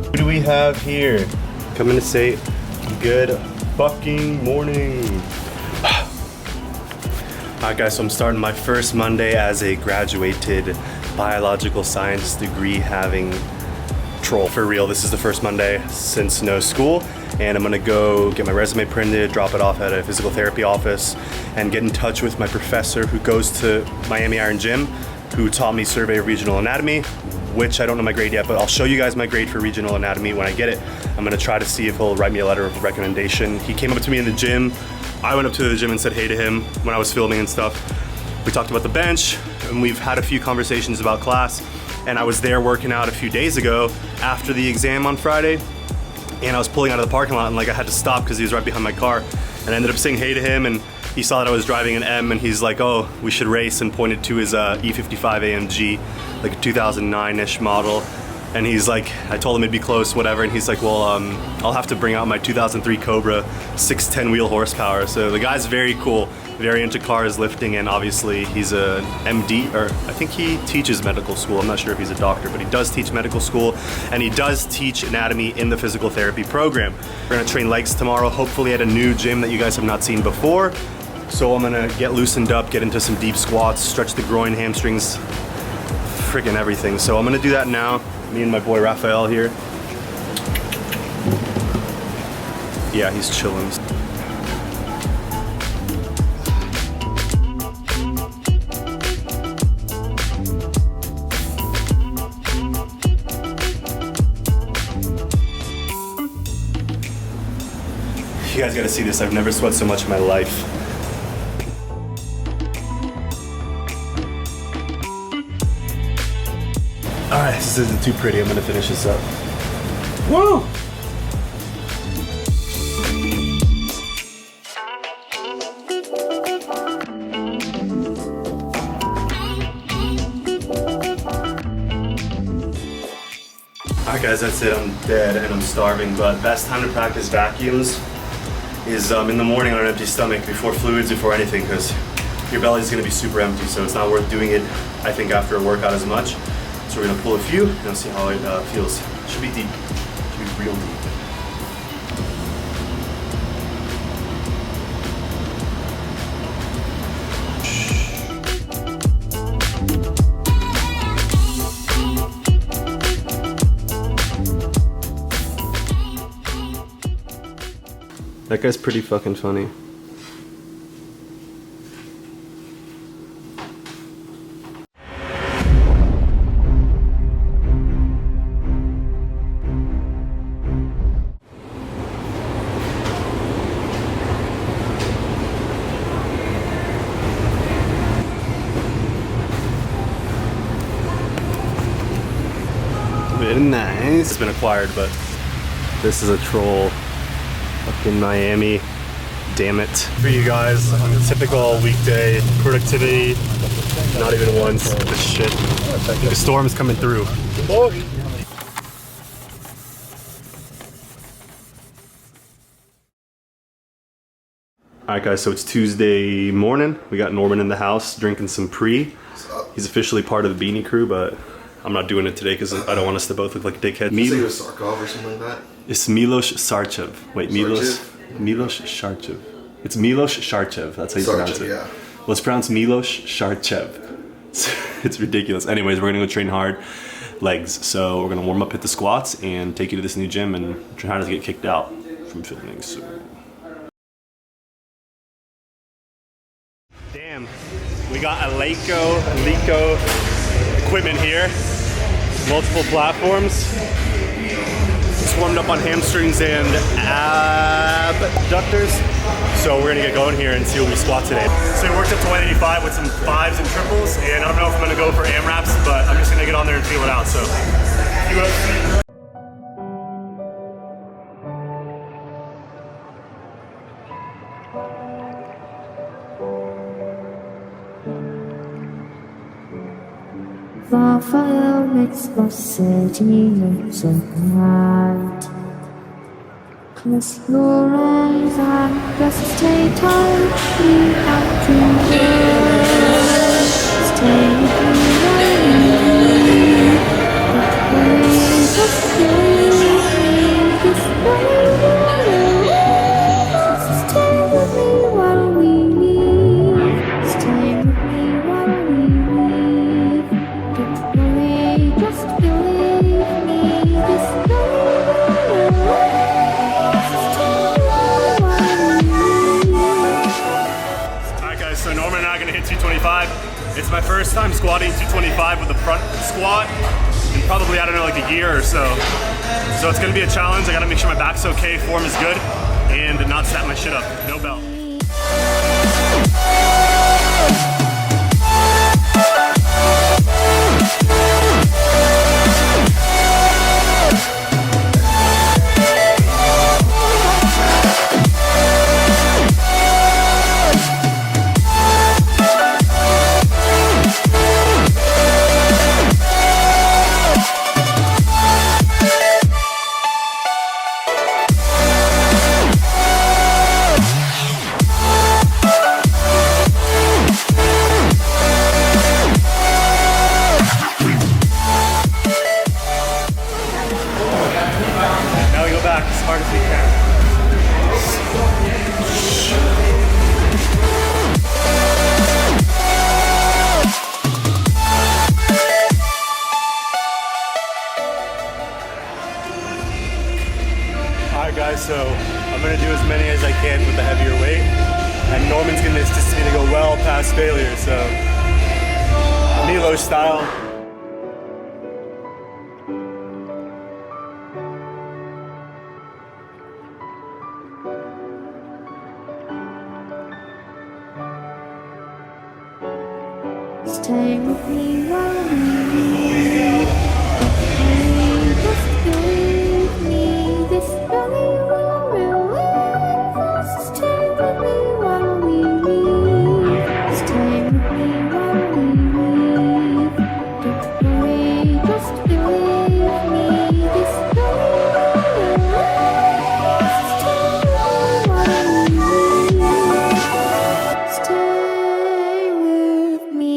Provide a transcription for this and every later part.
Who do we have here? Coming to say good fucking morning. Alright guys, so I'm starting my first Monday as a graduated biological science degree having troll. For real, this is the first Monday since no school, and I'm gonna go get my resume printed, drop it off at a physical therapy office, and get in touch with my professor who goes to Miami Iron Gym, who taught me survey of regional anatomy, which I don't know my grade yet, but I'll show you guys my grade for regional anatomy when I get it. I'm gonna try to see if he'll write me a letter of recommendation. He came up to me in the gym. I went up to the gym and said hey to him when I was filming and stuff. We talked about the bench, and we've had a few conversations about class, and I was there working out a few days ago after the exam on Friday, and I was pulling out of the parking lot, and like I had to stop because he was right behind my car, and I ended up saying hey to him, and he saw that I was driving an M, and he's like, oh, we should race, and pointed to his E55 AMG, like a 2009-ish model. And he's like, I told him it'd be close, whatever, and he's like, well, I'll have to bring out my 2003 Cobra 610 wheel horsepower. So the guy's very cool, very into cars, lifting, and obviously he's a MD, or I think he teaches medical school. I'm not sure if he's a doctor, but he does teach medical school, and he does teach anatomy in the physical therapy program. We're gonna train legs tomorrow, hopefully at a new gym that you guys have not seen before. So I'm gonna get loosened up, get into some deep squats, stretch the groin, hamstrings, freaking everything. So I'm gonna do that now. Me and my boy Raphael here. Yeah, he's chilling. You guys gotta see this. I've never sweat so much in my life. Alright, this isn't too pretty. I'm gonna finish this up. Woo! Alright guys, that's it. I'm dead and I'm starving, but best time to practice vacuums is in the morning on an empty stomach, before fluids, before anything, because your belly's gonna be super empty, so it's not worth doing it, I think, after a workout as much. So we're gonna pull a few and see how it feels. Should be deep, should be real deep. That guy's pretty fucking funny. Very nice. It's been acquired, but this is a troll. Fucking Miami. Damn it. For you guys, on a typical weekday, productivity, not even once. This shit. The storm's coming through. Alright guys, so it's Tuesday morning. We got Norman in the house drinking some pre. He's officially part of the Beanie crew, but I'm not doing it today because I don't want us to both look like dickheads. Did you say it was Sarkov or something like that? It's Milos Sarchev. Wait, Milos Sarchev. It's Milos Sarchev. That's how you pronounce it. Yeah. Well, it's pronounced Milos Sarchev. It's ridiculous. Anyways, we're gonna go train hard legs. So we're gonna warm up, hit the squats, and take you to this new gym and try not to get kicked out from filming. So. Damn, we got a Leico equipment here. Multiple platforms. Just warmed up on hamstrings and abductors. So we're gonna get going here and see what we squat today. So we worked up to 185 with some 5s and triples, and I don't know if I'm gonna go for AMRAPs, but I'm just gonna get on there and feel it out. So UFC. Varför jag växt loss i dina såklart. Close your eyes and just stay tight. We have to work. Stay with me while we leave. Just stay with me. Just stay with me while we leave. Stay with me while we leave. Don't worry, just believe me. Just stay with me. Alright guys, so Norman and I are gonna hit 225. It's my first time squatting 225 with a front squat in probably, I don't know, like a year or so. So it's gonna be a challenge. I gotta make sure my back's okay, form is good, and not snap my shit up. No belt. Now we go back as hard as we can. Alright guys, so I'm gonna do as many as I can with the heavier weight. And Norman's gonna assist me to go well past failure, so Milo style. Stay with me while we leave. Just believe me, this belly will relieve. Stay with me while we leave. Stay with me while we leave. Don't worry, just believe me, this belly will relieve. Stay with me while we leave. Stay with me.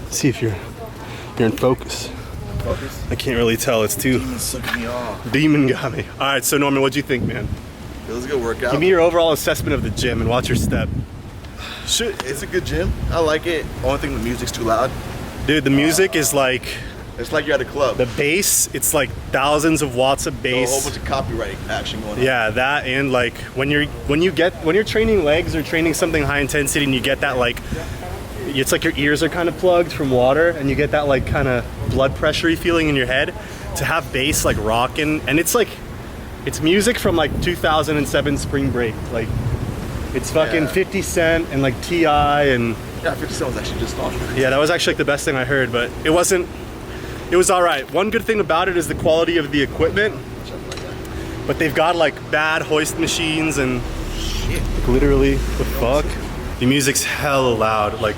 See if you're in focus. Focus. I can't really tell. It's too Suck me off. demon got me. All right, so Norman, what'd you think, man? It was a good workout. Give me your overall assessment of the gym and watch your step. It's a good gym. I like it. Only thing, the music's too loud. Dude, the music is like, It's like you're at a club. the bass, it's like thousands of watts of A whole bass. bunch of copyright action going on. Yeah, that, and like when you're training legs or training something high intensity and you get that like, it's like your ears are kind of plugged from water and you get that like kind of blood pressure-y feeling in your head. To have bass like rocking, and it's like, it's music from like 2007 Spring Break. Like, it's fucking Yeah. 50 Cent and like T.I. and Yeah, 50 Cent was actually just on. yeah, that was actually like the best thing I heard, but it wasn't It was all right. One good thing about it is the quality of the equipment, but they've got like bad hoist machines and like, literally the fuck. The music's hella loud. Like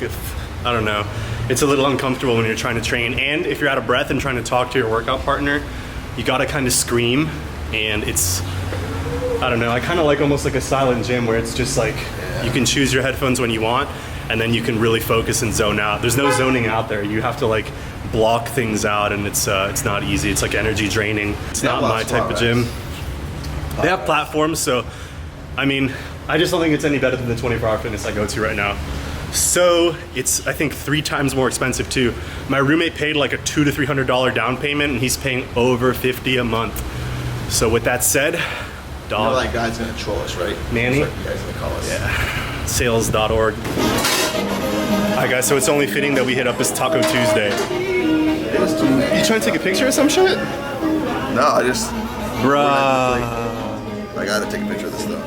I don't know. It's a little uncomfortable when you're trying to train, and if you're out of breath and trying to talk to your workout partner, you gotta kind of scream, and it's, I don't know, I kind of like almost like a silent gym where it's just like, you can choose your headphones when you want, and then you can really focus and zone out. There's no zoning out there. You have to like block things out, and it's not easy. It's like energy draining. It's not my type of gym. They have platforms, so I mean, I just don't think it's any better than the 24-hour fitness I go to right now. So it's, I think, 3 times more expensive too. My roommate paid like a $200 to $300 down payment, and he's paying over $50 a month. So with that said, dog. You know that guy's gonna troll us, right? Manny? That's what you guys gonna call us. Yeah. Sales.org. Alright guys, so it's only fitting that we hit up this Taco Tuesday. You trying to take a picture of some shit? No, I just... Bruh. I gotta take a picture of this though.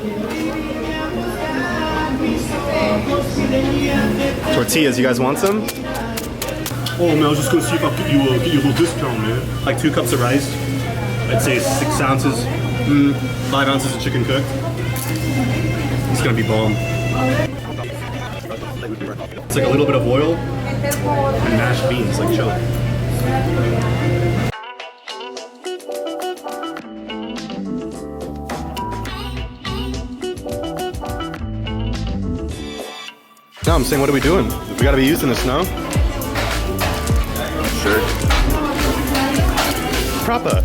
Tortillas, you guys want some? Oh man, I was just gonna see if I could get you a little discount, man. Like 2 cups of rice. I'd say 6 ounces, 5 ounces of chicken cooked. It's gonna be bomb. It's like a little bit of oil and mashed beans, like chill. No, I'm saying, what are we doing? We gotta be using this now. Sure. Proper.